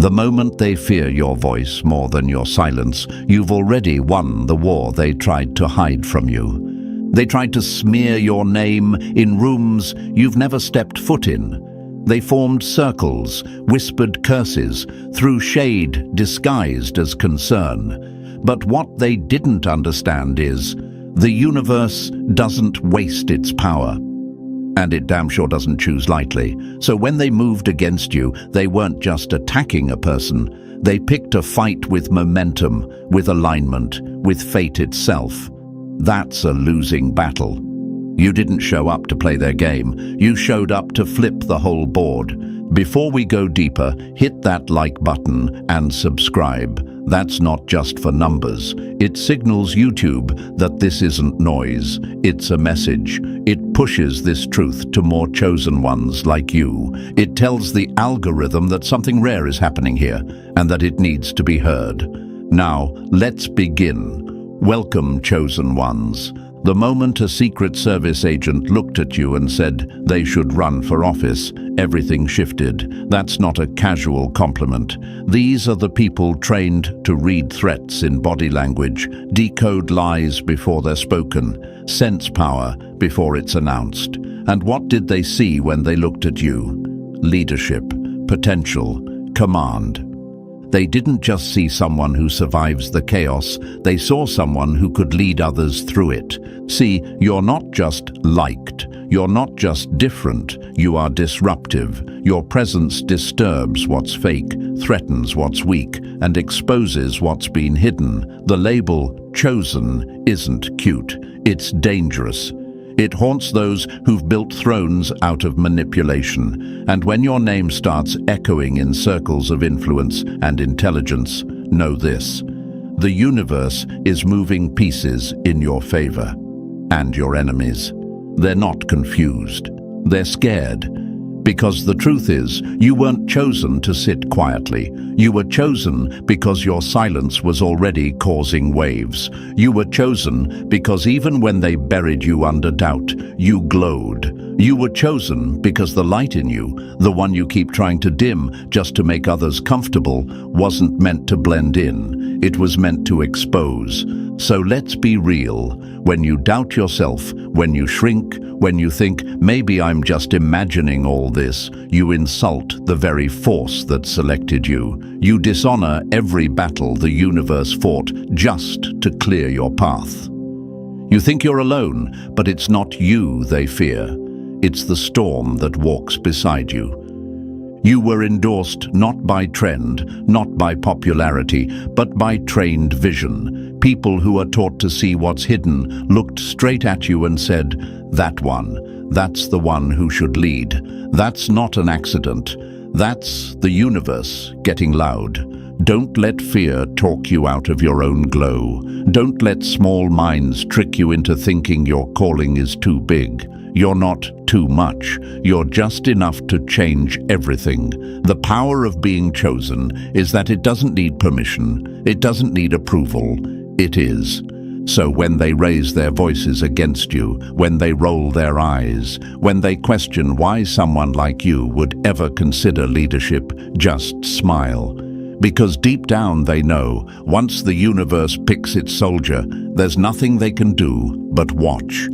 The moment they fear your voice more than your silence, you've already won the war they tried to hide from you. They tried to smear your name in rooms you've never stepped foot in. They formed circles, whispered curses, threw shade disguised as concern. But what they didn't understand is, the universe doesn't waste its power. And it damn sure doesn't choose lightly. So when they moved against you, they weren't just attacking a person. They picked a fight with momentum, with alignment, with fate itself. That's a losing battle. You didn't show up to play their game. You showed up to flip the whole board. Before we go deeper, hit that like button and subscribe. That's not just for numbers. It signals YouTube that this isn't noise. It's a message. It pushes this truth to more chosen ones like you. It tells the algorithm that something rare is happening here and that it needs to be heard. Now, let's begin. Welcome, chosen ones. The moment a Secret Service agent looked at you and said they should run for office, everything shifted. That's not a casual compliment. These are the people trained to read threats in body language, decode lies before they're spoken, sense power before it's announced. And what did they see when they looked at you? Leadership, potential, command. They didn't just see someone who survives the chaos, they saw someone who could lead others through it. See, you're not just liked, you're not just different, you are disruptive. Your presence disturbs what's fake, threatens what's weak, and exposes what's been hidden. The label, chosen, isn't cute, it's dangerous. It haunts those who've built thrones out of manipulation. And when your name starts echoing in circles of influence and intelligence, know this: the universe is moving pieces in your favor. And your enemies. They're not confused. They're scared. Because the truth is, you weren't chosen to sit quietly. You were chosen because your silence was already causing waves. You were chosen because even when they buried you under doubt, you glowed. You were chosen because the light in you, the one you keep trying to dim just to make others comfortable, wasn't meant to blend in. It was meant to expose. So let's be real. When you doubt yourself, when you shrink, when you think, maybe I'm just imagining all this, you insult the very force that selected you. You dishonor every battle the universe fought just to clear your path. You think you're alone, but it's not you they fear. It's the storm that walks beside you. You were endorsed not by trend, not by popularity, but by trained vision. People who are taught to see what's hidden looked straight at you and said, "That one, that's the one who should lead." That's not an accident. That's the universe getting loud. Don't let fear talk you out of your own glow. Don't let small minds trick you into thinking your calling is too big. You're not too much. You're just enough to change everything. The power of being chosen is that it doesn't need permission. It doesn't need approval. It is. So when they raise their voices against you, when they roll their eyes, when they question why someone like you would ever consider leadership, just smile. Because deep down they know, once the universe picks its soldier, there's nothing they can do but watch.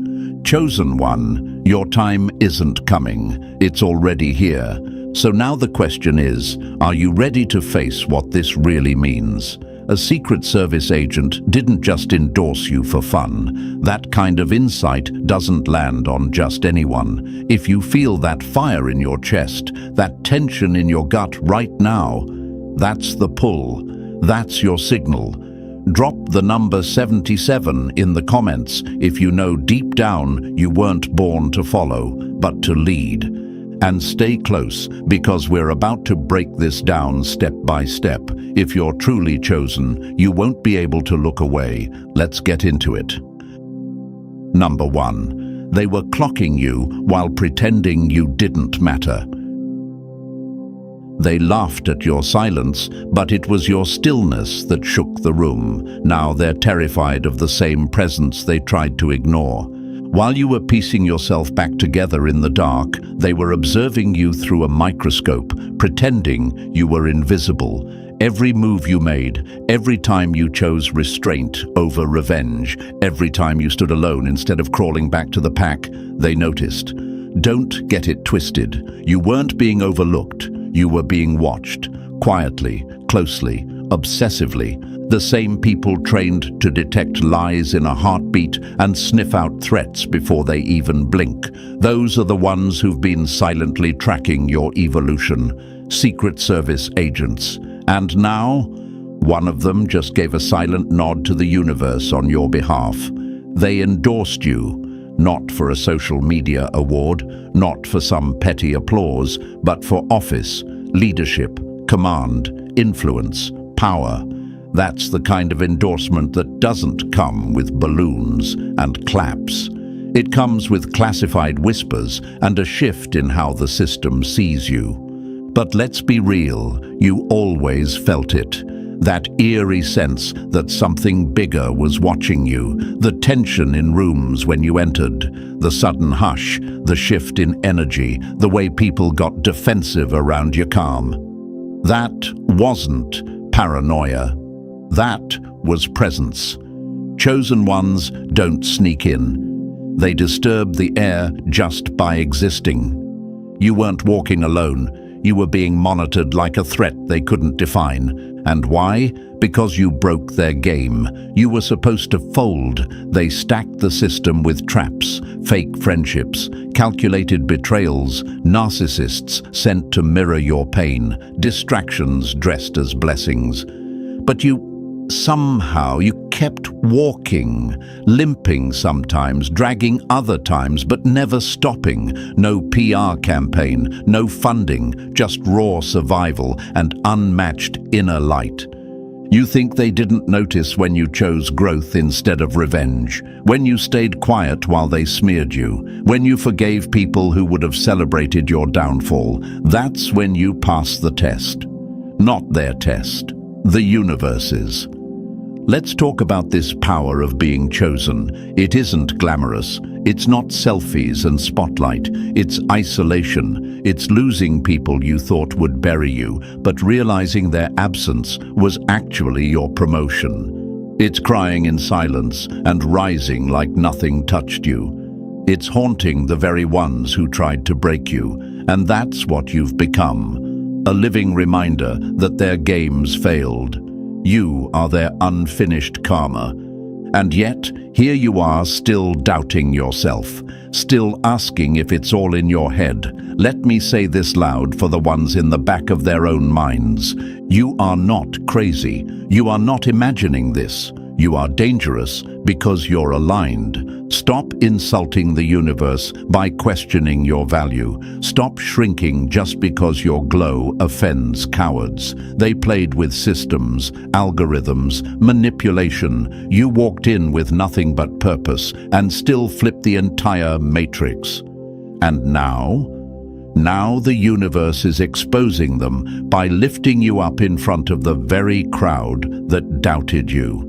Chosen one, your time isn't coming. It's already here. So now the question is, are you ready to face what this really means? A Secret Service agent didn't just endorse you for fun. That kind of insight doesn't land on just anyone. If you feel that fire in your chest, that tension in your gut right now, that's the pull. That's your signal. Drop the number 77 in the comments if you know deep down you weren't born to follow, but to lead. And stay close, because we're about to break this down step by step. If you're truly chosen, you won't be able to look away. Let's get into it. Number 1. They were clocking you while pretending you didn't matter. They laughed at your silence, but it was your stillness that shook the room. Now they're terrified of the same presence they tried to ignore. While you were piecing yourself back together in the dark, they were observing you through a microscope, pretending you were invisible. Every move you made, every time you chose restraint over revenge, every time you stood alone instead of crawling back to the pack, they noticed. Don't get it twisted. You weren't being overlooked. You were being watched. Quietly, closely, obsessively. The same people trained to detect lies in a heartbeat and sniff out threats before they even blink. Those are the ones who've been silently tracking your evolution. Secret Service agents. And now, one of them just gave a silent nod to the universe on your behalf. They endorsed you, not for a social media award, not for some petty applause, but for office, leadership, command, influence, power. That's the kind of endorsement that doesn't come with balloons and claps. It comes with classified whispers and a shift in how the system sees you. But let's be real, you always felt it. That eerie sense that something bigger was watching you, the tension in rooms when you entered, the sudden hush, the shift in energy, the way people got defensive around your calm. That wasn't paranoia. That was presence. Chosen ones don't sneak in. They disturb the air just by existing. You weren't walking alone. You were being monitored like a threat they couldn't define. And why? Because you broke their game. You were supposed to fold. They stacked the system with traps, fake friendships, calculated betrayals, narcissists sent to mirror your pain, distractions dressed as blessings. But somehow you kept walking, limping sometimes, dragging other times, but never stopping. No PR campaign, no funding, just raw survival and unmatched inner light. You think they didn't notice when you chose growth instead of revenge, when you stayed quiet while they smeared you, when you forgave people who would have celebrated your downfall. That's when you passed the test. Not their test, the universe's. Let's talk about this power of being chosen. It isn't glamorous. It's not selfies and spotlight. It's isolation. It's losing people you thought would bury you, but realizing their absence was actually your promotion. It's crying in silence and rising like nothing touched you. It's haunting the very ones who tried to break you, and that's what you've become. A living reminder that their games failed. You are their unfinished karma. And yet, here you are still doubting yourself, still asking if it's all in your head. Let me say this loud for the ones in the back of their own minds. You are not crazy. You are not imagining this. You are dangerous because you're aligned. Stop insulting the universe by questioning your value. Stop shrinking just because your glow offends cowards. They played with systems, algorithms, manipulation. You walked in with nothing but purpose and still flipped the entire matrix. And now the universe is exposing them by lifting you up in front of the very crowd that doubted you.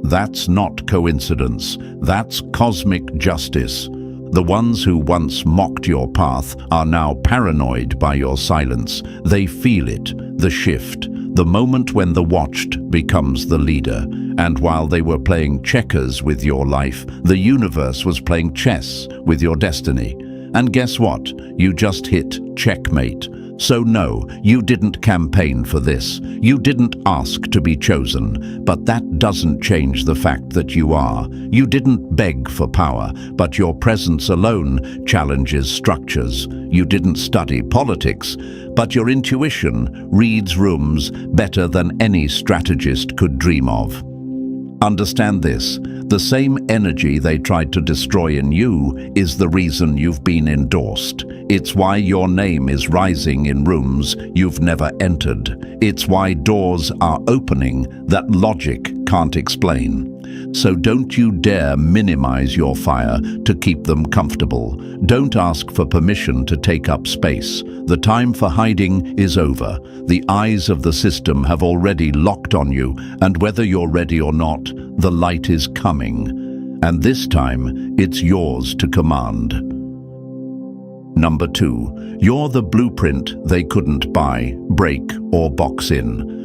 That's not coincidence. That's cosmic justice. The ones who once mocked your path are now paranoid by your silence. They feel it, the shift, the moment when the watched becomes the leader. And while they were playing checkers with your life, the universe was playing chess with your destiny. And guess what? You just hit checkmate. So no, you didn't campaign for this. You didn't ask to be chosen. But that doesn't change the fact that you are. You didn't beg for power, but your presence alone challenges structures. You didn't study politics, but your intuition reads rooms better than any strategist could dream of. Understand this, the same energy they tried to destroy in you is the reason you've been endorsed. It's why your name is rising in rooms you've never entered. It's why doors are opening that logic can't explain. So don't you dare minimize your fire to keep them comfortable. Don't ask for permission to take up space. The time for hiding is over. The eyes of the system have already locked on you, and whether you're ready or not, the light is coming. And this time, it's yours to command. Number 2, you're the blueprint they couldn't buy, break, or box in.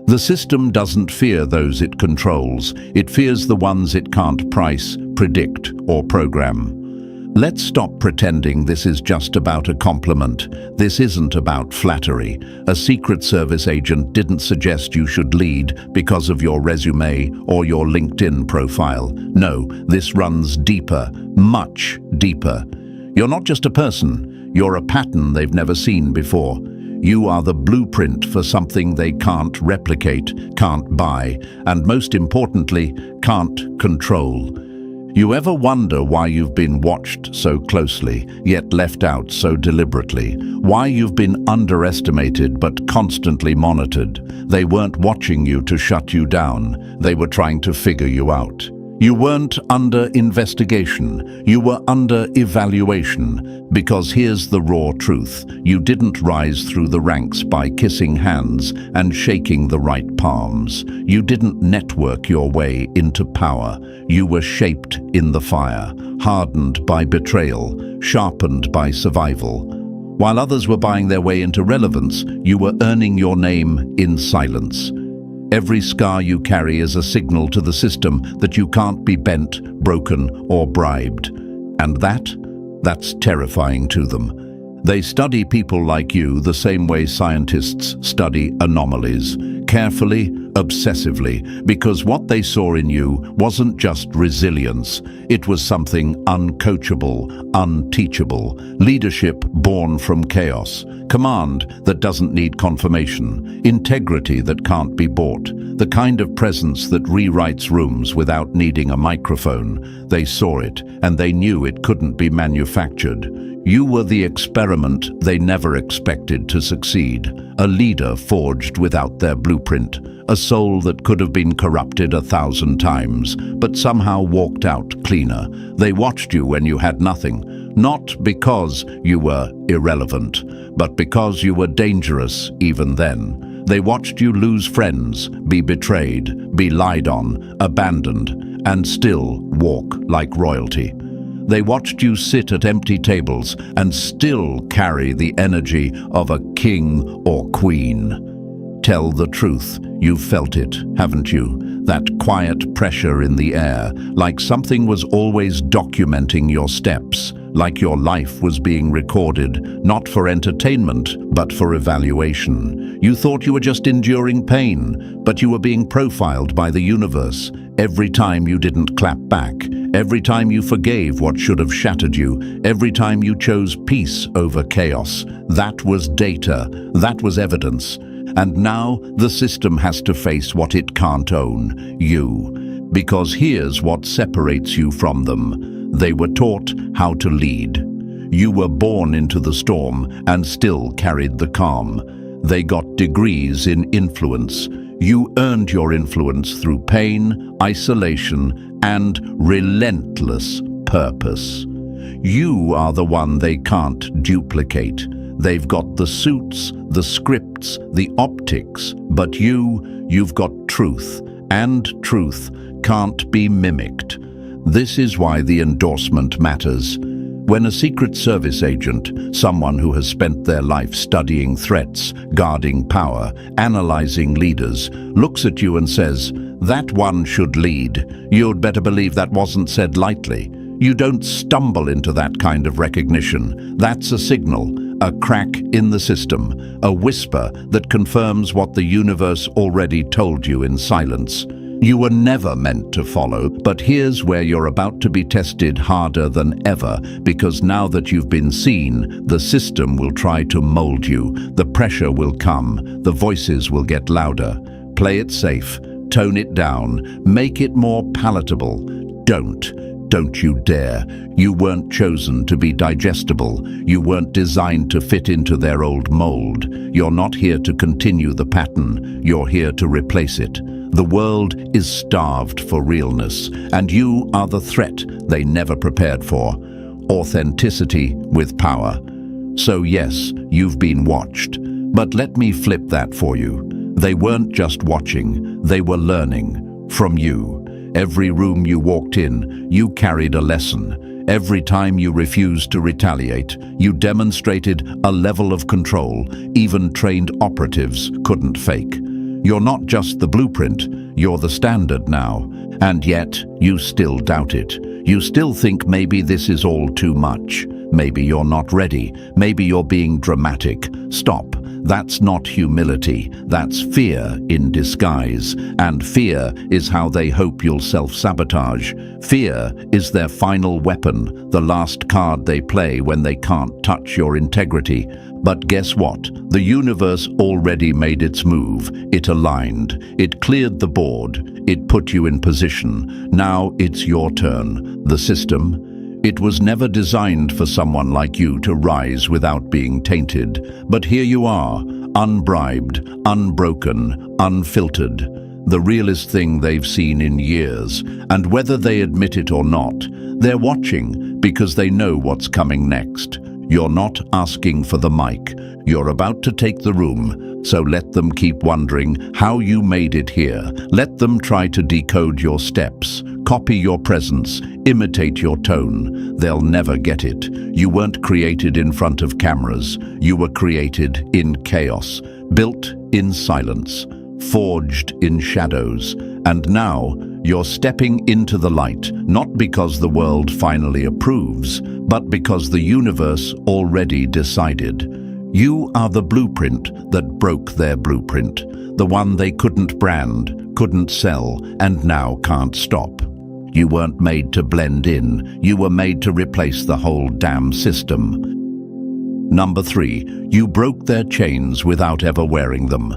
The system doesn't fear those it controls. It fears the ones it can't price, predict, or program. Let's stop pretending this is just about a compliment. This isn't about flattery. A Secret Service agent didn't suggest you should lead because of your resume or your LinkedIn profile. No, this runs deeper, much deeper. You're not just a person. You're a pattern they've never seen before. You are the blueprint for something they can't replicate, can't buy, and most importantly, can't control. You ever wonder why you've been watched so closely, yet left out so deliberately? Why you've been underestimated but constantly monitored? They weren't watching you to shut you down. They were trying to figure you out. You weren't under investigation. You were under evaluation. Because here's the raw truth. You didn't rise through the ranks by kissing hands and shaking the right palms. You didn't network your way into power. You were shaped in the fire, hardened by betrayal, sharpened by survival. While others were buying their way into relevance, you were earning your name in silence. Every scar you carry is a signal to the system that you can't be bent, broken, or bribed. And that's terrifying to them. They study people like you the same way scientists study anomalies, carefully, obsessively, because what they saw in you wasn't just resilience. It was something uncoachable, unteachable, leadership born from chaos, command that doesn't need confirmation, integrity that can't be bought, the kind of presence that rewrites rooms without needing a microphone. They saw it, and they knew it couldn't be manufactured. You were the experiment they never expected to succeed, a leader forged without their blueprint, a soul that could have been corrupted 1,000 times, but somehow walked out cleaner. They watched you when you had nothing, not because you were irrelevant, but because you were dangerous even then. They watched you lose friends, be betrayed, be lied on, abandoned, and still walk like royalty. They watched you sit at empty tables and still carry the energy of a king or queen. Tell the truth, you've felt it, haven't you? That quiet pressure in the air, like something was always documenting your steps, like your life was being recorded, not for entertainment, but for evaluation. You thought you were just enduring pain, but you were being profiled by the universe. Every time you didn't clap back, every time you forgave what should have shattered you, every time you chose peace over chaos, that was data, that was evidence. And now the system has to face what it can't own, you. Because here's what separates you from them. They were taught how to lead. You were born into the storm and still carried the calm. They got degrees in influence. You earned your influence through pain, isolation, and relentless purpose. You are the one they can't duplicate. They've got the suits, the scripts, the optics, but you've got truth, and truth can't be mimicked. This is why the endorsement matters. When a Secret Service agent, someone who has spent their life studying threats, guarding power, analyzing leaders, looks at you and says, "That one should lead," you'd better believe that wasn't said lightly. You don't stumble into that kind of recognition. That's a signal, a crack in the system, a whisper that confirms what the universe already told you in silence. You were never meant to follow, but here's where you're about to be tested harder than ever, because now that you've been seen, the system will try to mold you. The pressure will come, the voices will get louder. Play it safe, tone it down, make it more palatable. Don't you dare. You weren't chosen to be digestible. You weren't designed to fit into their old mold. You're not here to continue the pattern. You're here to replace it. The world is starved for realness, and you are the threat they never prepared for. Authenticity with power. So yes, you've been watched. But let me flip that for you. They weren't just watching, they were learning from you. Every room you walked in, you carried a lesson. Every time you refused to retaliate, you demonstrated a level of control even trained operatives couldn't fake. You're not just the blueprint, you're the standard now. And yet, you still doubt it. You still think maybe this is all too much. Maybe you're not ready. Maybe you're being dramatic. Stop. That's not humility. That's fear in disguise. And fear is how they hope you'll self-sabotage. Fear is their final weapon, the last card they play when they can't touch your integrity. But guess what? The universe already made its move. It aligned. It cleared the board. It put you in position. Now it's your turn. The system, it was never designed for someone like you to rise without being tainted. But here you are, unbribed, unbroken, unfiltered. The realest thing they've seen in years. And whether they admit it or not, they're watching because they know what's coming next. You're not asking for the mic. You're about to take the room, so let them keep wondering how you made it here. Let them try to decode your steps, copy your presence, imitate your tone. They'll never get it. You weren't created in front of cameras. You were created in chaos, built in silence, forged in shadows. And now, you're stepping into the light, not because the world finally approves, but because the universe already decided. You are the blueprint that broke their blueprint, the one they couldn't brand, couldn't sell, and now can't stop. You weren't made to blend in, you were made to replace the whole damn system. Number 3, you broke their chains without ever wearing them.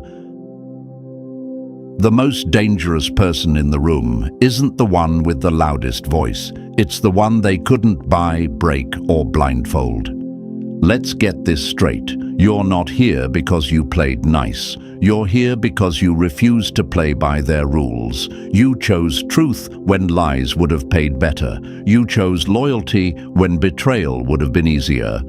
The most dangerous person in the room isn't the one with the loudest voice. It's the one they couldn't buy, break, or blindfold. Let's get this straight. You're not here because you played nice. You're here because you refused to play by their rules. You chose truth when lies would have paid better. You chose loyalty when betrayal would have been easier.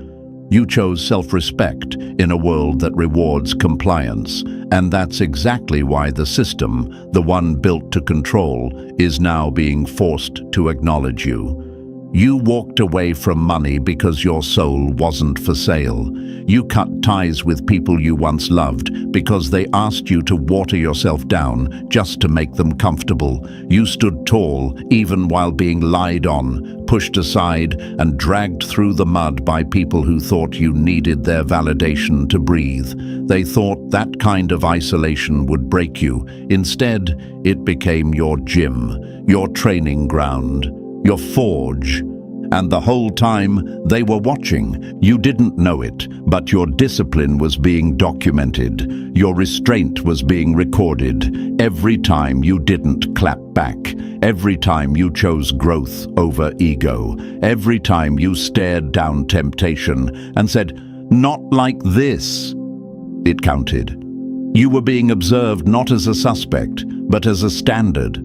You chose self-respect in a world that rewards compliance. And that's exactly why the system, the one built to control, is now being forced to acknowledge you. You walked away from money because your soul wasn't for sale. You cut ties with people you once loved because they asked you to water yourself down just to make them comfortable. You stood tall even while being lied on, pushed aside, and dragged through the mud by people who thought you needed their validation to breathe. They thought that kind of isolation would break you. Instead, it became your gym, your training ground, your forge. And the whole time, they were watching. You didn't know it, but your discipline was being documented. Your restraint was being recorded. Every time you didn't clap back. Every time you chose growth over ego. Every time you stared down temptation and said, "Not like this." It counted. You were being observed not as a suspect, but as a standard.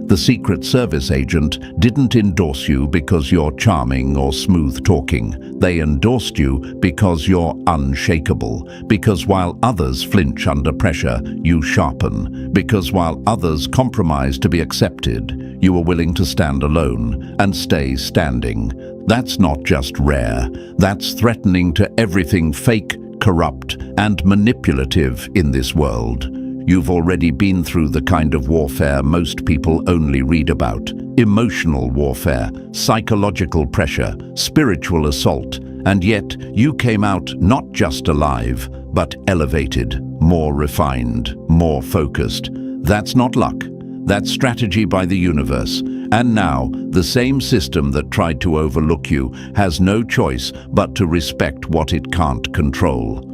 The Secret Service agent didn't endorse you because you're charming or smooth-talking. They endorsed you because you're unshakable. Because while others flinch under pressure, you sharpen. Because while others compromise to be accepted, you are willing to stand alone and stay standing. That's not just rare. That's threatening to everything fake, corrupt, and manipulative in this world. You've already been through the kind of warfare most people only read about. Emotional warfare, psychological pressure, spiritual assault. And yet, you came out not just alive, but elevated, more refined, more focused. That's not luck. That's strategy by the universe. And now, the same system that tried to overlook you has no choice but to respect what it can't control.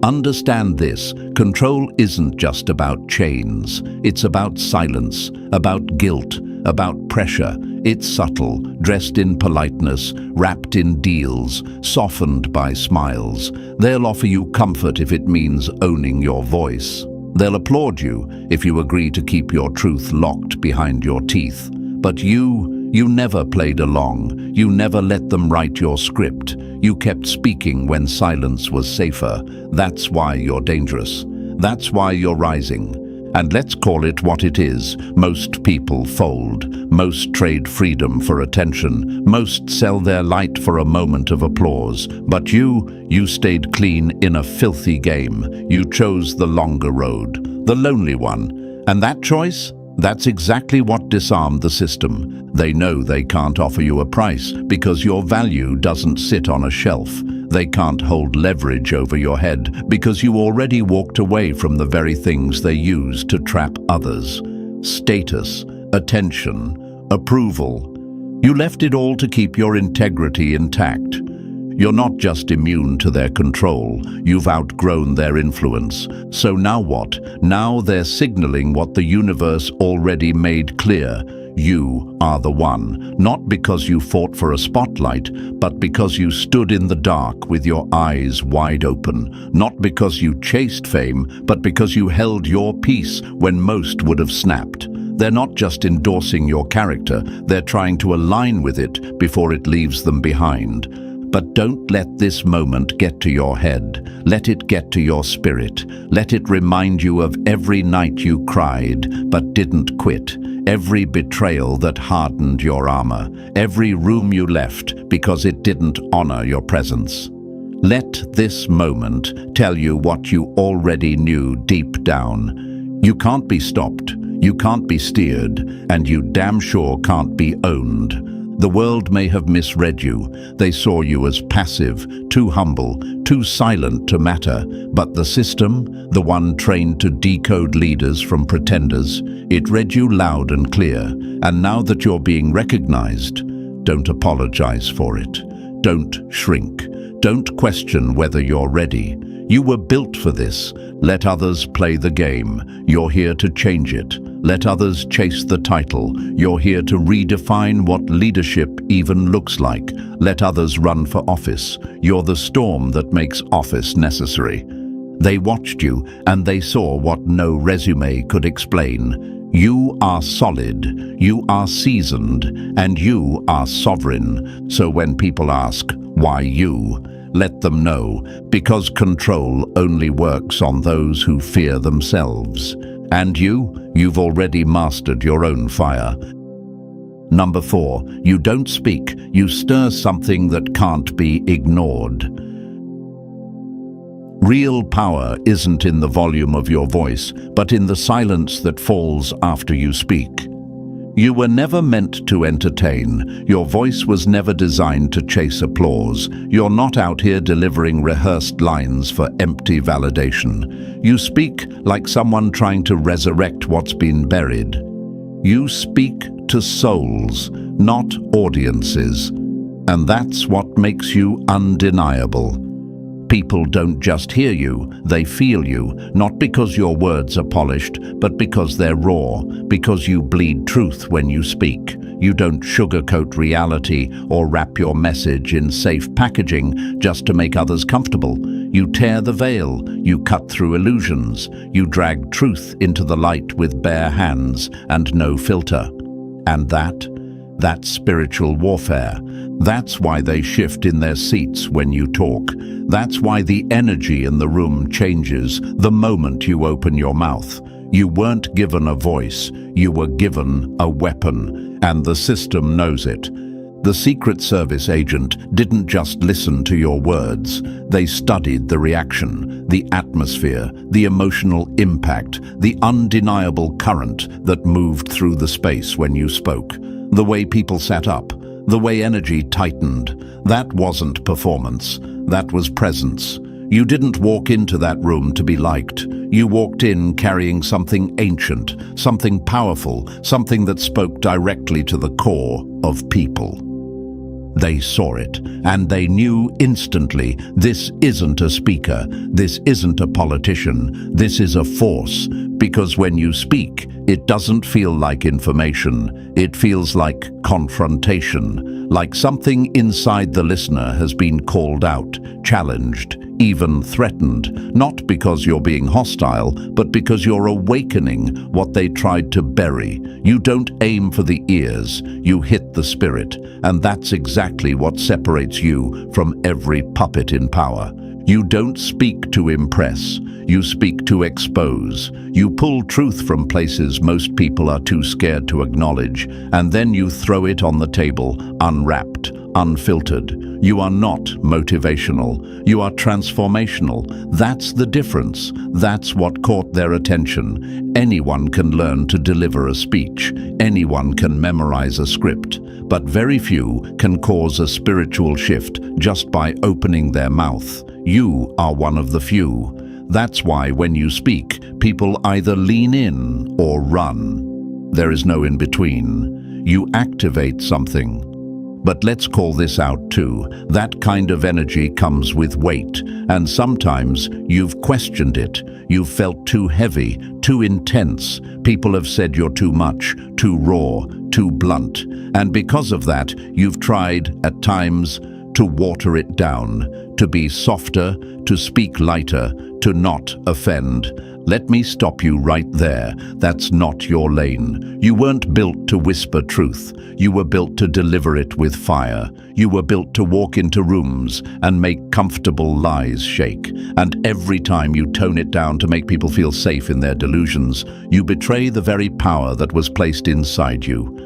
Understand this, control isn't just about chains. It's about silence, about guilt, about pressure. It's subtle, dressed in politeness, wrapped in deals, softened by smiles. They'll offer you comfort if it means owning your voice. They'll applaud you if you agree to keep your truth locked behind your teeth. But you never played along. You never let them write your script. You kept speaking when silence was safer. That's why you're dangerous. That's why you're rising. And let's call it what it is. Most people fold. Most trade freedom for attention. Most sell their light for a moment of applause. But you stayed clean in a filthy game. You chose the longer road, the lonely one. And that choice? That's exactly what disarmed the system. They know they can't offer you a price because your value doesn't sit on a shelf. They can't hold leverage over your head because you already walked away from the very things they use to trap others. Status, attention, approval. You left it all to keep your integrity intact. You're not just immune to their control, you've outgrown their influence. So now what? Now they're signaling what the universe already made clear. You are the one, not because you fought for a spotlight, but because you stood in the dark with your eyes wide open. Not because you chased fame, but because you held your peace when most would have snapped. They're not just endorsing your character, they're trying to align with it before it leaves them behind. But don't let this moment get to your head. Let it get to your spirit. Let it remind you of every night you cried but didn't quit. Every betrayal that hardened your armor. Every room you left because it didn't honor your presence. Let this moment tell you what you already knew deep down. You can't be stopped. You can't be steered. And you damn sure can't be owned. The world may have misread you. They saw you as passive, too humble, too silent to matter. But the system, the one trained to decode leaders from pretenders, it read you loud and clear. And now that you're being recognized, don't apologize for it. Don't shrink. Don't question whether you're ready. You were built for this. Let others play the game. You're here to change it. Let others chase the title. You're here to redefine what leadership even looks like. Let others run for office. You're the storm that makes office necessary. They watched you and they saw what no resume could explain. You are solid, you are seasoned, and you are sovereign. So when people ask, why you? Let them know, because control only works on those who fear themselves. And you've already mastered your own fire. Number 4, you don't speak, you stir something that can't be ignored. Real power isn't in the volume of your voice, but in the silence that falls after you speak. You were never meant to entertain. Your voice was never designed to chase applause. You're not out here delivering rehearsed lines for empty validation. You speak like someone trying to resurrect what's been buried. You speak to souls, not audiences. And that's what makes you undeniable. People don't just hear you, they feel you, not because your words are polished, but because they're raw, because you bleed truth when you speak. You don't sugarcoat reality or wrap your message in safe packaging just to make others comfortable. You tear the veil, you cut through illusions, you drag truth into the light with bare hands and no filter. And that's spiritual warfare. That's why they shift in their seats when you talk. That's why the energy in the room changes the moment you open your mouth. You weren't given a voice, you were given a weapon, and the system knows it. The Secret Service agent didn't just listen to your words. They studied the reaction, the atmosphere, the emotional impact, the undeniable current that moved through the space when you spoke. The way people sat up, the way energy tightened. That wasn't performance, that was presence. You didn't walk into that room to be liked. You walked in carrying something ancient, something powerful, something that spoke directly to the core of people. They saw it, and they knew instantly, this isn't a speaker, this isn't a politician, this is a force. Because when you speak, it doesn't feel like information, it feels like confrontation, like something inside the listener has been called out, challenged, even threatened, not because you're being hostile, but because you're awakening what they tried to bury. You don't aim for the ears, you hit the spirit, and that's exactly what separates you from every puppet in power. You don't speak to impress, you speak to expose. You pull truth from places most people are too scared to acknowledge, and then you throw it on the table, unwrapped, unfiltered. You are not motivational, you are transformational. That's the difference. That's what caught their attention. Anyone can learn to deliver a speech. Anyone can memorize a script. But very few can cause a spiritual shift just by opening their mouth. You are one of the few. That's why when you speak, people either lean in or run. There is no in between. You activate something. But let's call this out too. That kind of energy comes with weight, and sometimes you've questioned it. You've felt too heavy, too intense. People have said you're too much, too raw, too blunt. And because of that, you've tried, at times, to water it down, to be softer, to speak lighter, to not offend. Let me stop you right there. That's not your lane. You weren't built to whisper truth. You were built to deliver it with fire. You were built to walk into rooms and make comfortable lies shake. And every time you tone it down to make people feel safe in their delusions, you betray the very power that was placed inside you.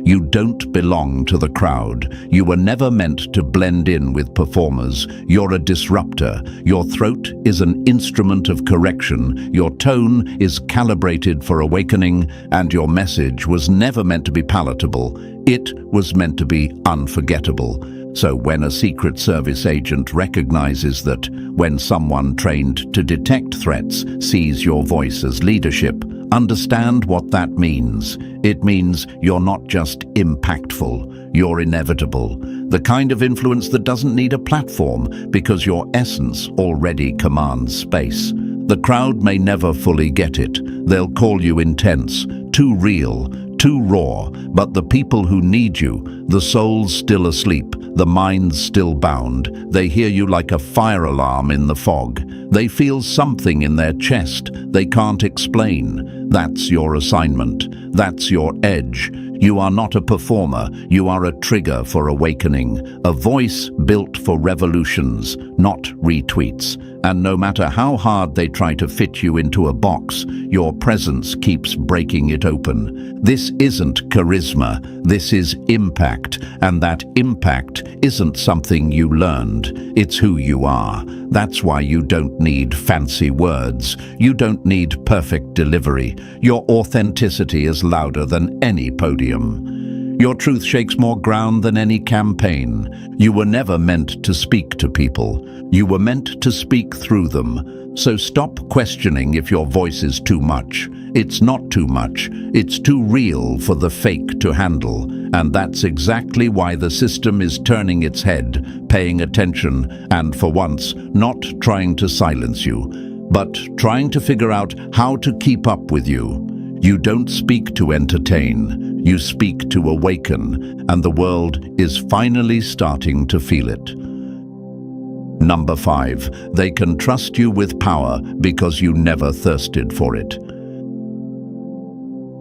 You don't belong to the crowd. You were never meant to blend in with performers. You're a disruptor. Your throat is an instrument of correction. Your tone is calibrated for awakening, and your message was never meant to be palatable. It was meant to be unforgettable. So when a Secret Service agent recognizes that, when someone trained to detect threats sees your voice as leadership, understand what that means. It means you're not just impactful, you're inevitable. The kind of influence that doesn't need a platform because your essence already commands space. The crowd may never fully get it. They'll call you intense, too real, too raw, but the people who need you, the soul's still asleep, the mind's still bound. They hear you like a fire alarm in the fog. They feel something in their chest they can't explain. That's your assignment. That's your edge. You are not a performer. You are a trigger for awakening. A voice built for revolutions, not retweets. And no matter how hard they try to fit you into a box, your presence keeps breaking it open. This isn't charisma. This is impact. And that impact isn't something you learned. It's who you are. That's why you don't need fancy words. You don't need perfect delivery. Your authenticity is louder than any podium. Your truth shakes more ground than any campaign. You were never meant to speak to people. You were meant to speak through them. So stop questioning if your voice is too much. It's not too much. It's too real for the fake to handle. And that's exactly why the system is turning its head, paying attention, and for once, not trying to silence you, but trying to figure out how to keep up with you. You don't speak to entertain. You speak to awaken, and the world is finally starting to feel it. Number 5, they can trust you with power because you never thirsted for it.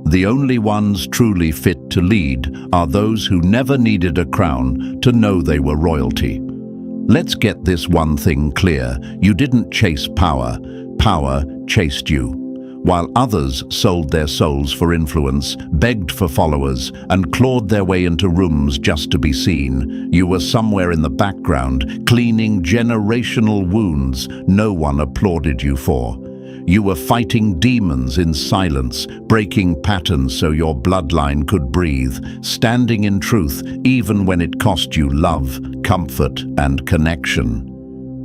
The only ones truly fit to lead are those who never needed a crown to know they were royalty. Let's get this one thing clear. You didn't chase power. Power chased you. While others sold their souls for influence, begged for followers, and clawed their way into rooms just to be seen, you were somewhere in the background, cleaning generational wounds no one applauded you for. You were fighting demons in silence, breaking patterns so your bloodline could breathe, standing in truth even when it cost you love, comfort, and connection.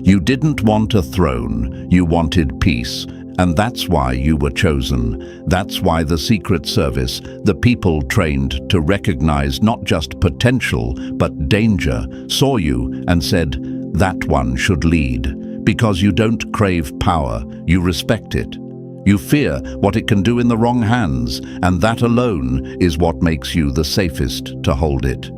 You didn't want a throne, you wanted peace. And that's why you were chosen. That's why the Secret Service, the people trained to recognize not just potential, but danger, saw you and said, that one should lead. Because you don't crave power, you respect it. You fear what it can do in the wrong hands, and that alone is what makes you the safest to hold it.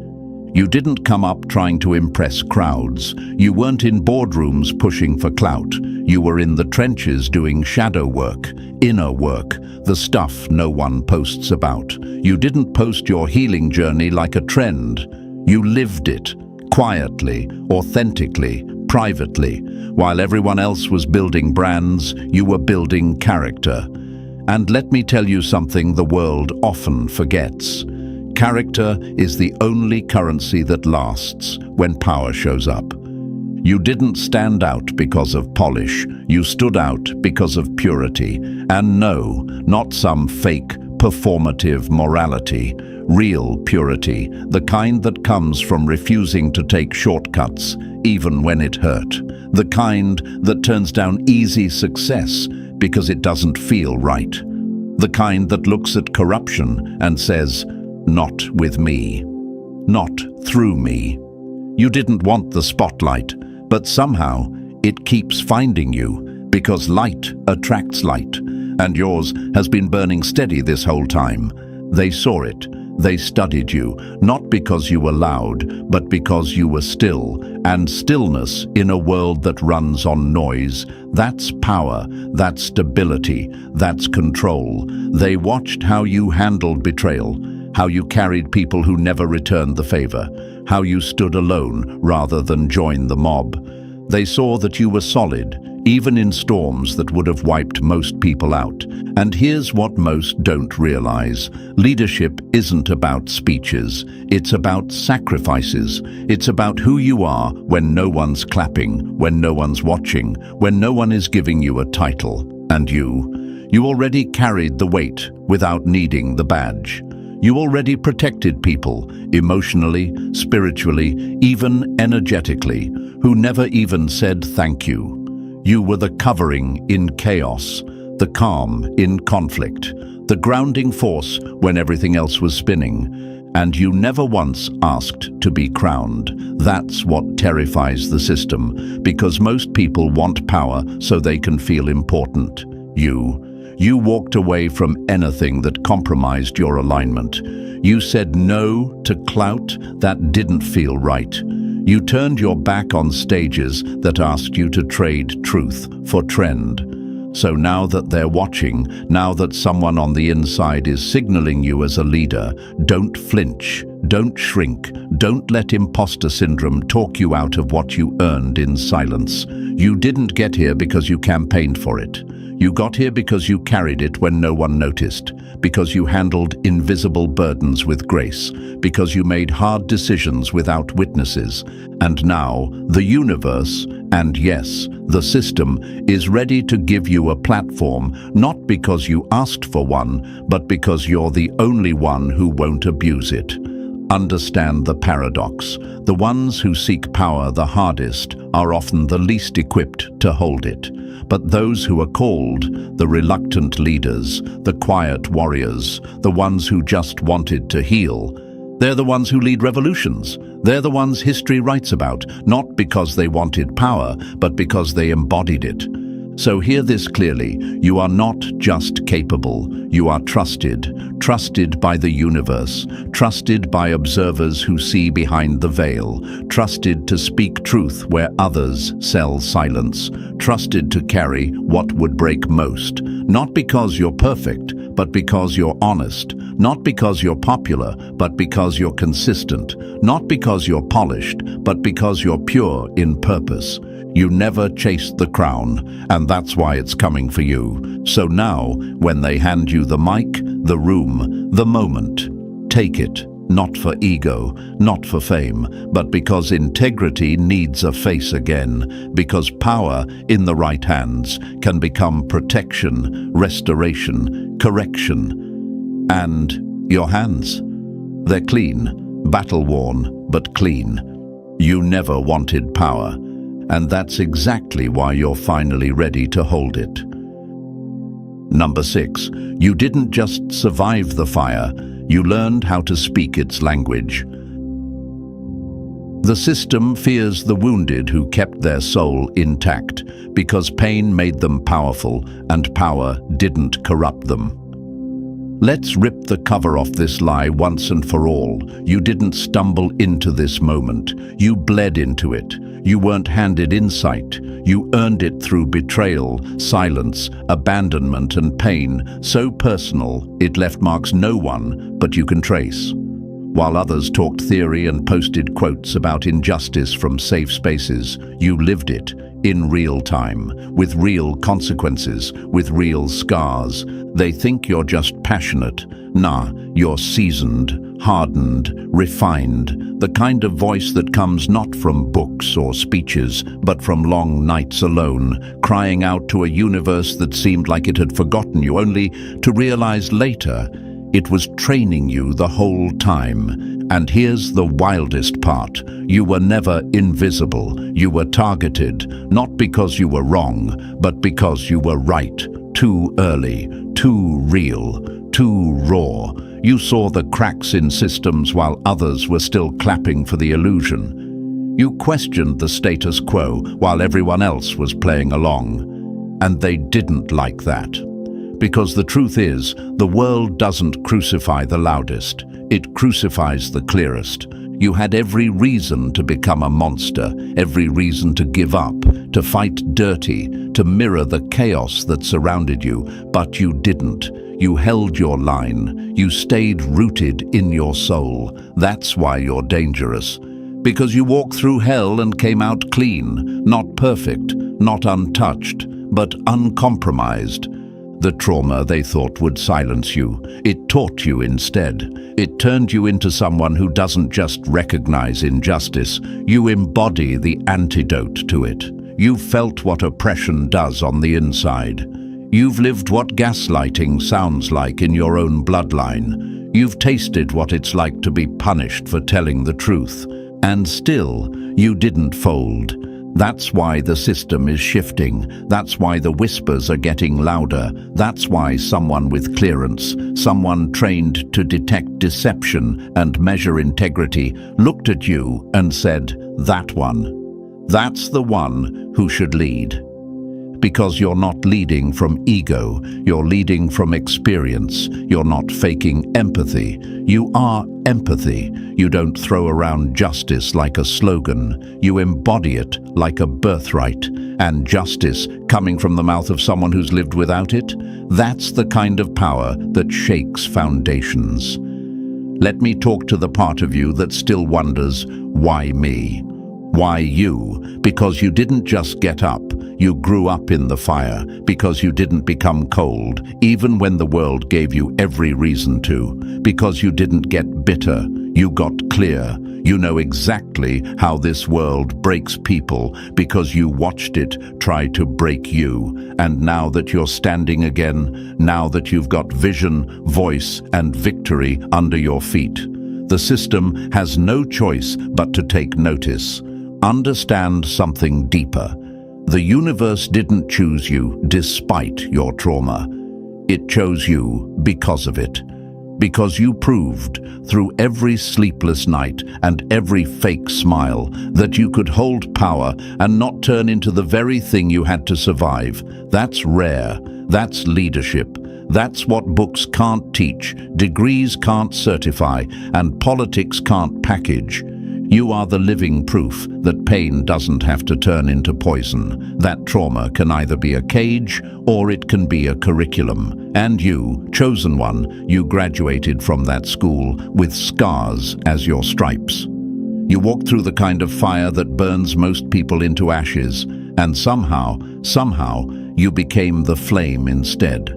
You didn't come up trying to impress crowds. You weren't in boardrooms pushing for clout. You were in the trenches doing shadow work, inner work, the stuff no one posts about. You didn't post your healing journey like a trend. You lived it, quietly, authentically, privately. While everyone else was building brands, you were building character. And let me tell you something the world often forgets. Character is the only currency that lasts when power shows up. You didn't stand out because of polish. You stood out because of purity. And no, not some fake, performative morality. Real purity, the kind that comes from refusing to take shortcuts, even when it hurt. The kind that turns down easy success because it doesn't feel right. The kind that looks at corruption and says, "Not with me. Not through me." You didn't want the spotlight, but somehow it keeps finding you because light attracts light, and yours has been burning steady this whole time. They saw it. They studied you, not because you were loud, but because you were still, and stillness in a world that runs on noise. That's power, that's stability, that's control. They watched how you handled betrayal, how you carried people who never returned the favor, how you stood alone rather than join the mob. They saw that you were solid, even in storms that would have wiped most people out. And here's what most don't realize. Leadership isn't about speeches. It's about sacrifices. It's about who you are when no one's clapping, when no one's watching, when no one is giving you a title. And you already carried the weight without needing the badge. You already protected people, emotionally, spiritually, even energetically, who never even said thank you. You were the covering in chaos, the calm in conflict, the grounding force when everything else was spinning. And you never once asked to be crowned. That's what terrifies the system, because most people want power so they can feel important. You walked away from anything that compromised your alignment. You said no to clout that didn't feel right. You turned your back on stages that asked you to trade truth for trend. So now that they're watching, now that someone on the inside is signaling you as a leader, don't flinch, don't shrink, don't let imposter syndrome talk you out of what you earned in silence. You didn't get here because you campaigned for it. You got here because you carried it when no one noticed, because you handled invisible burdens with grace, because you made hard decisions without witnesses. And now, the universe, and yes, the system, is ready to give you a platform, not because you asked for one, but because you're the only one who won't abuse it. Understand the paradox. The ones who seek power the hardest are often the least equipped to hold it. But those who are called, the reluctant leaders, the quiet warriors, the ones who just wanted to heal, they're the ones who lead revolutions. They're the ones history writes about, not because they wanted power, but because they embodied it. So hear this clearly. You are not just capable. You are trusted. Trusted by the universe. Trusted by observers who see behind the veil. Trusted to speak truth where others sell silence. Trusted to carry what would break most. Not because you're perfect, but because you're honest. Not because you're popular, but because you're consistent. Not because you're polished, but because you're pure in purpose. You never chased the crown, and that's why it's coming for you. So now, when they hand you the mic, the room, the moment, take it, not for ego, not for fame, but because integrity needs a face again, because power in the right hands can become protection, restoration, correction. And your hands, they're clean, battle-worn, but clean. You never wanted power. And that's exactly why you're finally ready to hold it. Number 6, you didn't just survive the fire, you learned how to speak its language. The system fears the wounded who kept their soul intact because pain made them powerful and power didn't corrupt them. Let's rip the cover off this lie once and for all. You didn't stumble into this moment. You bled into it. You weren't handed insight. You earned it through betrayal, silence, abandonment, and pain so personal it left marks no one but you can trace. While others talked theory and posted quotes about injustice from safe spaces, you lived it in real time, with real consequences, with real scars. They think you're just passionate. Nah, you're seasoned, hardened, refined, the kind of voice that comes not from books or speeches, but from long nights alone, crying out to a universe that seemed like it had forgotten you, only to realize later it was training you the whole time. And here's the wildest part. You were never invisible. You were targeted, not because you were wrong, but because you were right. Too early, too real, too raw. You saw the cracks in systems while others were still clapping for the illusion. You questioned the status quo while everyone else was playing along. And they didn't like that. Because the truth is, the world doesn't crucify the loudest. It crucifies the clearest. You had every reason to become a monster, every reason to give up, to fight dirty, to mirror the chaos that surrounded you, but you didn't. You held your line. You stayed rooted in your soul. That's why you're dangerous. Because you walked through hell and came out clean, not perfect, not untouched, but uncompromised. The trauma they thought would silence you, it taught you instead. It turned you into someone who doesn't just recognize injustice, you embody the antidote to it. You've felt what oppression does on the inside. You've lived what gaslighting sounds like in your own bloodline. You've tasted what it's like to be punished for telling the truth. And still, you didn't fold. That's why the system is shifting. That's why the whispers are getting louder. That's why someone with clearance, someone trained to detect deception and measure integrity, looked at you and said, "That one. That's the one who should lead." Because you're not leading from ego, you're leading from experience. You're not faking empathy. You are empathy. You don't throw around justice like a slogan. You embody it like a birthright. And justice, coming from the mouth of someone who's lived without it, that's the kind of power that shakes foundations. Let me talk to the part of you that still wonders, why me? Why you? Because you didn't just get up, you grew up in the fire. Because you didn't become cold, even when the world gave you every reason to. Because you didn't get bitter, you got clear. You know exactly how this world breaks people because you watched it try to break you. And now that you're standing again, now that you've got vision, voice, and victory under your feet, the system has no choice but to take notice. Understand something deeper. The universe didn't choose you despite your trauma. It chose you because of it. Because you proved, through every sleepless night and every fake smile, that you could hold power and not turn into the very thing you had to survive. That's rare. That's leadership. That's what books can't teach, degrees can't certify, and politics can't package. You are the living proof that pain doesn't have to turn into poison, that trauma can either be a cage or it can be a curriculum. And you, chosen one, you graduated from that school with scars as your stripes. You walked through the kind of fire that burns most people into ashes, and somehow, you became the flame instead.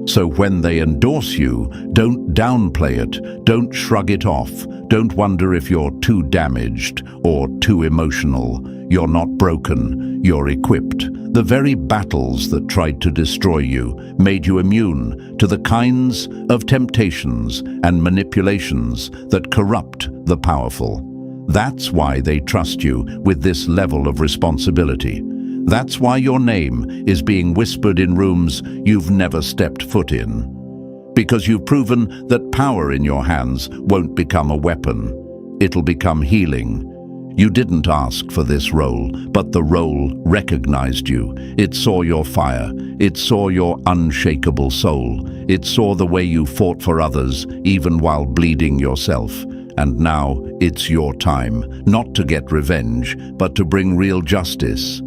So when they endorse you, don't downplay it, don't shrug it off, don't wonder if you're too damaged or too emotional. You're not broken, you're equipped. The very battles that tried to destroy you made you immune to the kinds of temptations and manipulations that corrupt the powerful. That's why they trust you with this level of responsibility. That's why your name is being whispered in rooms you've never stepped foot in. Because you've proven that power in your hands won't become a weapon. It'll become healing. You didn't ask for this role, but the role recognized you. It saw your fire. It saw your unshakable soul. It saw the way you fought for others, even while bleeding yourself. And now it's your time, not to get revenge, but to bring real justice.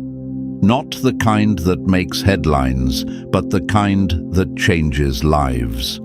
Not the kind that makes headlines, but the kind that changes lives.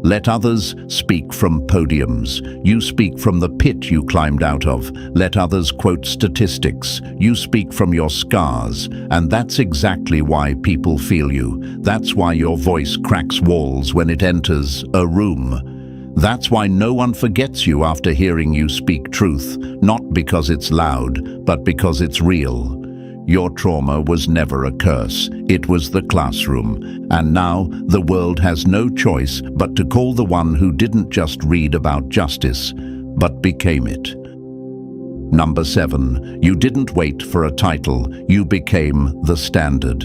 Let others speak from podiums. You speak from the pit you climbed out of. Let others quote statistics. You speak from your scars. And that's exactly why people feel you. That's why your voice cracks walls when it enters a room. That's why no one forgets you after hearing you speak truth, not because it's loud, but because it's real. Your trauma was never a curse, it was the classroom. And now the world has no choice but to call the one who didn't just read about justice, but became it. Number 7, you didn't wait for a title, you became the standard.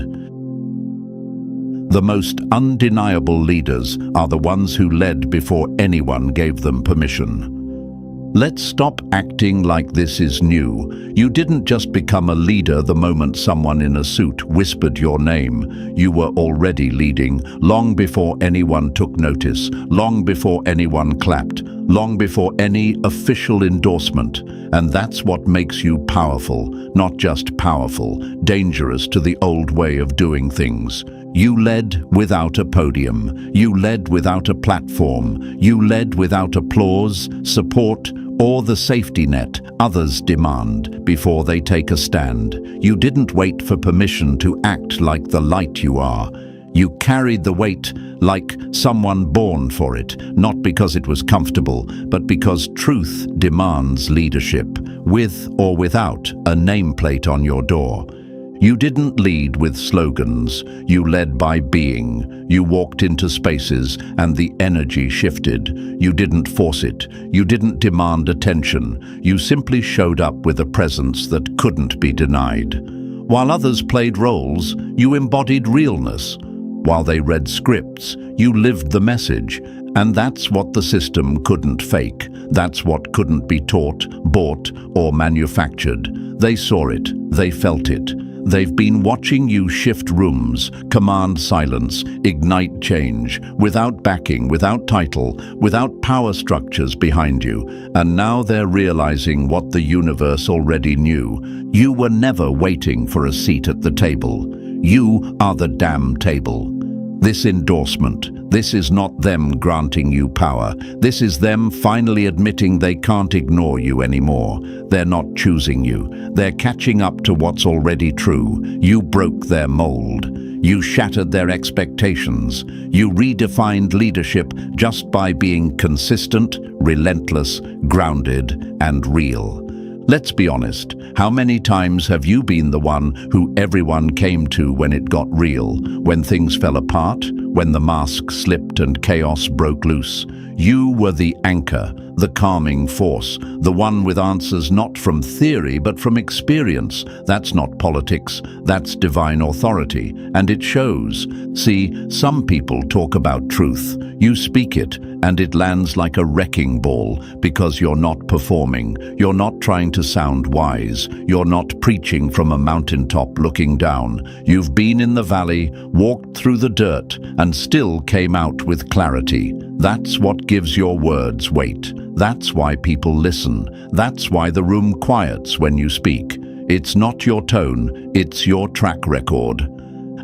The most undeniable leaders are the ones who led before anyone gave them permission. Let's stop acting like this is new. You didn't just become a leader the moment someone in a suit whispered your name. You were already leading, long before anyone took notice, long before anyone clapped, long before any official endorsement. And that's what makes you powerful, not just powerful, dangerous to the old way of doing things. You led without a podium. You led without a platform. You led without applause, support, or the safety net others demand before they take a stand. You didn't wait for permission to act like the light you are. You carried the weight like someone born for it, not because it was comfortable, but because truth demands leadership, with or without a nameplate on your door. You didn't lead with slogans, you led by being. You walked into spaces and the energy shifted. You didn't force it, you didn't demand attention. You simply showed up with a presence that couldn't be denied. While others played roles, you embodied realness. While they read scripts, you lived the message. And that's what the system couldn't fake. That's what couldn't be taught, bought, or manufactured. They saw it, they felt it. They've been watching you shift rooms, command silence, ignite change, without backing, without title, without power structures behind you. And now they're realizing what the universe already knew. You were never waiting for a seat at the table. You are the damn table. This endorsement, this is not them granting you power. This is them finally admitting they can't ignore you anymore. They're not choosing you. They're catching up to what's already true. You broke their mold. You shattered their expectations. You redefined leadership just by being consistent, relentless, grounded, and real. Let's be honest, how many times have you been the one who everyone came to when it got real, when things fell apart, when the mask slipped and chaos broke loose? You were the anchor, the calming force, the one with answers not from theory but from experience. That's not politics, that's divine authority, and it shows. See, some people talk about truth. You speak it, and it lands like a wrecking ball because you're not performing. You're not trying to sound wise. You're not preaching from a mountaintop looking down. You've been in the valley, walked through the dirt, and still came out with clarity. That's what gives your words weight. That's why people listen. That's why the room quiets when you speak. It's not your tone, it's your track record.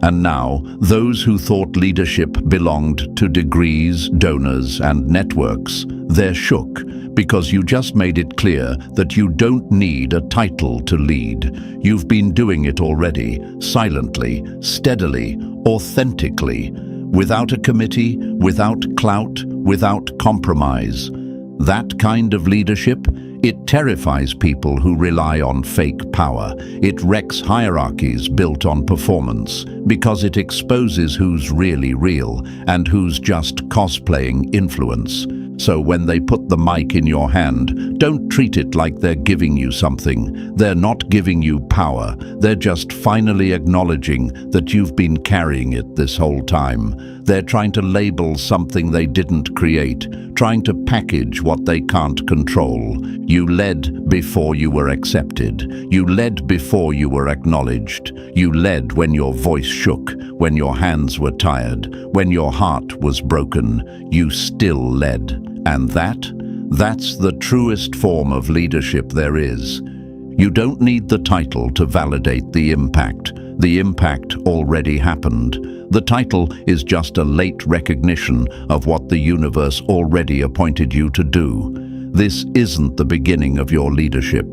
And now, those who thought leadership belonged to degrees, donors, and networks, they're shook because you just made it clear that you don't need a title to lead. You've been doing it already, silently, steadily, authentically, without a committee, without clout, without compromise. That kind of leadership, it terrifies people who rely on fake power. It wrecks hierarchies built on performance because it exposes who's really real and who's just cosplaying influence. So when they put the mic in your hand, don't treat it like they're giving you something. They're not giving you power. They're just finally acknowledging that you've been carrying it this whole time. They're trying to label something they didn't create, trying to package what they can't control. You led before you were accepted. You led before you were acknowledged. You led when your voice shook, when your hands were tired, when your heart was broken. You still led. And that's the truest form of leadership there is. You don't need the title to validate the impact. The impact already happened. The title is just a late recognition of what the universe already appointed you to do. This isn't the beginning of your leadership.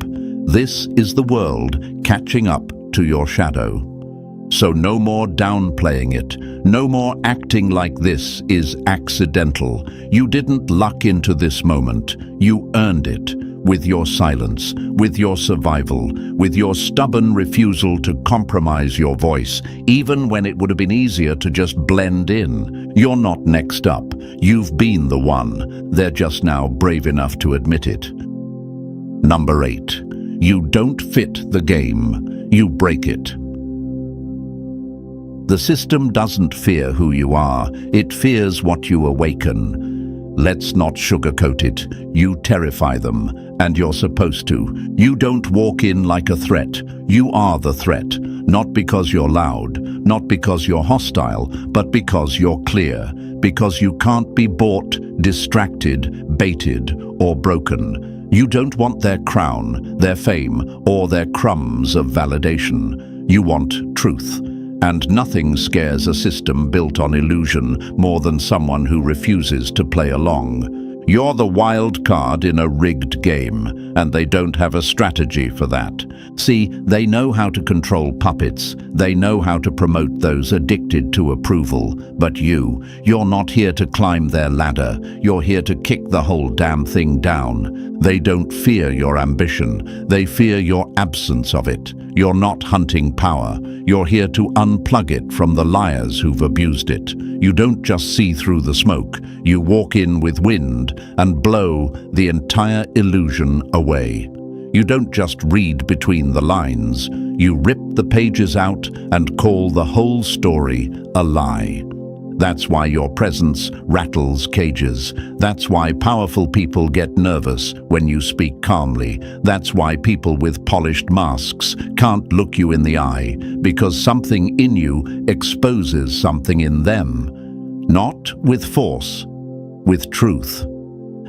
This is the world catching up to your shadow. So no more downplaying it. No more acting like this is accidental. You didn't luck into this moment. You earned it. With your silence, with your survival, with your stubborn refusal to compromise your voice, even when it would have been easier to just blend in. You're not next up. You've been the one. They're just now brave enough to admit it. Number 8. You don't fit the game. You break it. The system doesn't fear who you are. It fears what you awaken. Let's not sugarcoat it. You terrify them, and you're supposed to. You don't walk in like a threat. You are the threat, not because you're loud, not because you're hostile, but because you're clear, because you can't be bought, distracted, baited, or broken. You don't want their crown, their fame, or their crumbs of validation. You want truth. And nothing scares a system built on illusion more than someone who refuses to play along. You're the wild card in a rigged game, and they don't have a strategy for that. See, they know how to control puppets. They know how to promote those addicted to approval. But you're not here to climb their ladder. You're here to kick the whole damn thing down. They don't fear your ambition. They fear your absence of it. You're not hunting power. You're here to unplug it from the liars who've abused it. You don't just see through the smoke. You walk in with wind and blow the entire illusion away. You don't just read between the lines. You rip the pages out and call the whole story a lie. That's why your presence rattles cages. That's why powerful people get nervous when you speak calmly. That's why people with polished masks can't look you in the eye, because something in you exposes something in them. Not with force, with truth.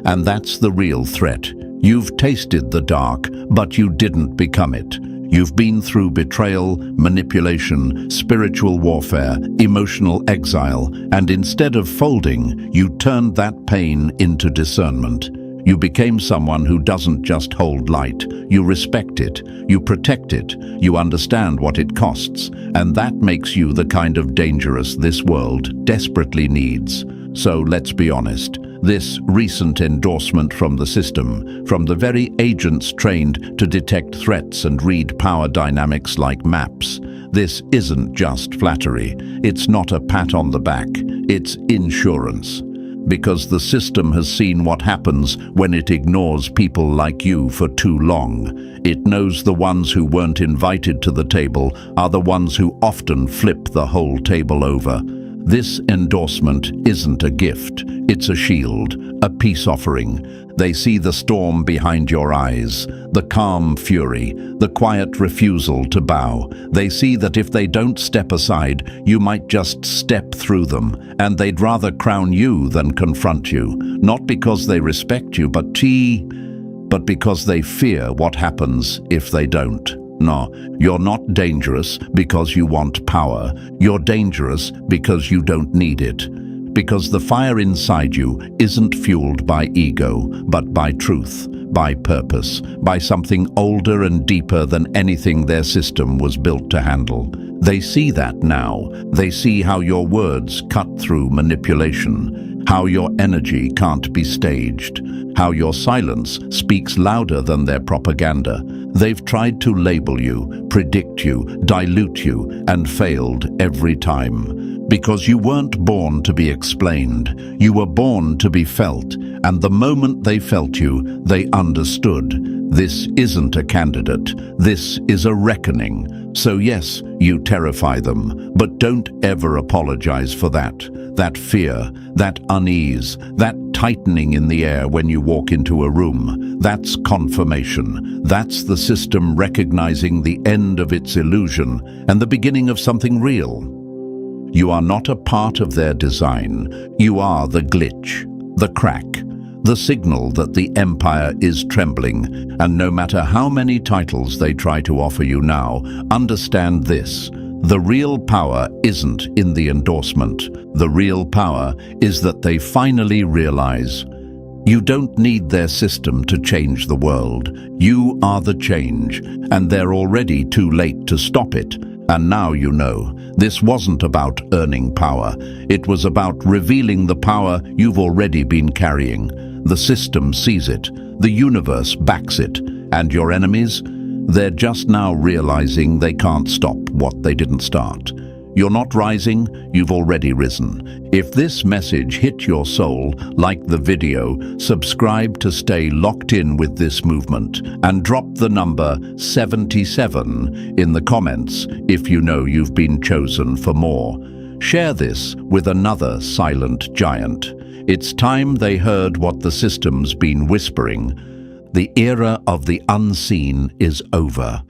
And that's the real threat. You've tasted the dark, but you didn't become it. You've been through betrayal, manipulation, spiritual warfare, emotional exile, and instead of folding, you turned that pain into discernment. You became someone who doesn't just hold light. You respect it, you protect it, you understand what it costs, and that makes you the kind of dangerous this world desperately needs. So let's be honest. This recent endorsement from the system, from the very agents trained to detect threats and read power dynamics like maps, this isn't just flattery. It's not a pat on the back. It's insurance. Because the system has seen what happens when it ignores people like you for too long. It knows the ones who weren't invited to the table are the ones who often flip the whole table over. This endorsement isn't a gift, it's a shield, a peace offering. They see the storm behind your eyes, the calm fury, the quiet refusal to bow. They see that if they don't step aside, you might just step through them, and they'd rather crown you than confront you. Not because they respect you, but because they fear what happens if they don't. No, you're not dangerous because you want power. You're dangerous because you don't need it. Because the fire inside you isn't fueled by ego, but by truth, by purpose, by something older and deeper than anything their system was built to handle. They see that now. They see how your words cut through manipulation, how your energy can't be staged, how your silence speaks louder than their propaganda. They've tried to label you, predict you, dilute you, and failed every time. Because you weren't born to be explained. You were born to be felt, and the moment they felt you, they understood. This isn't a candidate. This is a reckoning. So yes, you terrify them, but don't ever apologize for that. That fear, that unease, that tightening in the air when you walk into a room, that's confirmation. That's the system recognizing the end of its illusion and the beginning of something real. You are not a part of their design. You are the glitch, the crack, the signal that the empire is trembling. And no matter how many titles they try to offer you now, understand this. The real power isn't in the endorsement. The real power is that they finally realize you don't need their system to change the world. You are the change, and they're already too late to stop it. And now you know, this wasn't about earning power. It was about revealing the power you've already been carrying. The system sees it, the universe backs it, and your enemies? They're just now realizing they can't stop what they didn't start. You're not rising, you've already risen. If this message hit your soul, like the video, subscribe to stay locked in with this movement, and drop the number 77 in the comments if you know you've been chosen for more. Share this with another silent giant. It's time they heard what the system's been whispering. The era of the unseen is over.